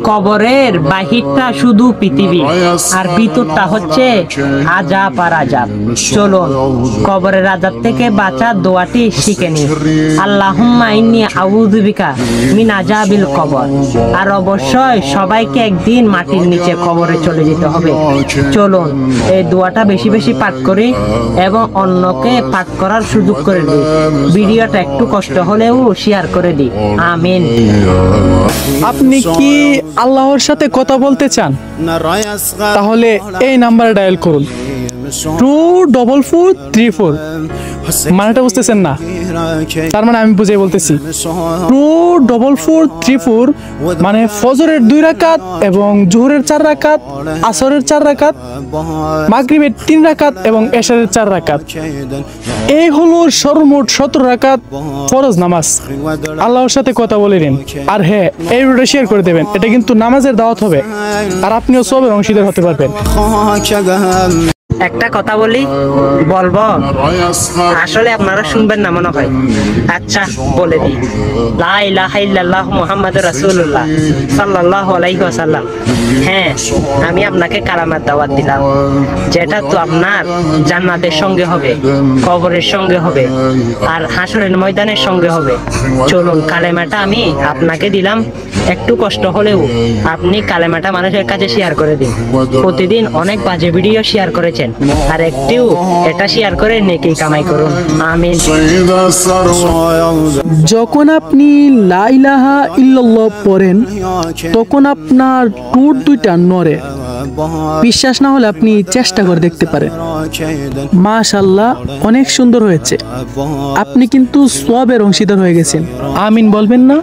কবরের বাহিরটা শুধু পৃথিবী আর ভিতরটা হচ্ছে আযাব আর আযাব। চলুন কবরের আযাব থেকে বাঁচার দোয়াটি শিখে নিই। আল্লাহুম্মা ইন্নী আউযু বিকা মিন আযাবিল কবর। আর অবশ্যই সবাইকে একদিন মাটির নিচে কবরে চলে যেতে হবে। চলুন এই দোয়াটা বেশি বেশি পাঠ করি এবং অন্যকে পাঠ করার সুযোগ করে দিই। ভিডিওটা একটু কষ্ট হলেও শেয়ার করে দিই। আমিন। আপনি কি আল্লাহর সাথে কথা বলতে চান? তাহলে এই নাম্বারে ডায়াল করুন 24434। মানেটা বুঝতেছেন না? তার মানে আমি বুঝাই বলতেছি 24434 মানে ফজরের 2 রাকাত এবং জোহরের 4 রাকাত, আসরের 4 রাকাত, মাগরিবের 3 রাকাত এবং এশারের 4 রাকাত। এই হলো সর্বমোট 17 রাকাত ফরজ নামাজ। আল্লাহর সাথে কথা বলে নিন। আর হ্যাঁ, এই ভিডিওটা শেয়ার করে দেবেন। এটা কিন্তু নামাজের দাওয়াত হবে আর আপনিও সবের অংশীদার হতে পারবেন। একটা কথা বলি, বলবো? আসলে আপনারা শুনবেন না মনে হয়। আচ্ছা বলে দিই, লা ইলাহা ইল্লাল্লাহ মুহাম্মাদুর রাসূলুল্লাহ সাল্লাল্লাহু আলাইহি ওয়াসাল্লাম। হ্যাঁ, আমি আপনাকে কালামার দাওয়াত দিলাম, যেটা তো আপনার জান্নাতের সঙ্গে হবে, কবরের সঙ্গে হবে আর হাসরের ময়দানের সঙ্গে হবে। চলুন কালেমাটা আমি আপনাকে দিলাম, একটু কষ্ট হলেও আপনি কালেমাটা মানুষের কাছে শেয়ার করে দিন। প্রতিদিন অনেক বাজে ভিডিও শেয়ার করেছেন, আর একটিও এটা শেয়ার করে নেকি কামাই করুন। আমিন। যখন আপনি লা ইলাহা ইল্লাল্লাহ পড়েন তখন আপনার ঠোঁট দুইটা নড়ে। বিশ্বাস না হলে আপনি চেষ্টা করে দেখতে পারেন। মাশাআল্লাহ, অনেক সুন্দর হয়েছে। আপনি কিন্তু সওয়াবের অংশীদার হয়ে গেছেন। আমিন বলবেন না?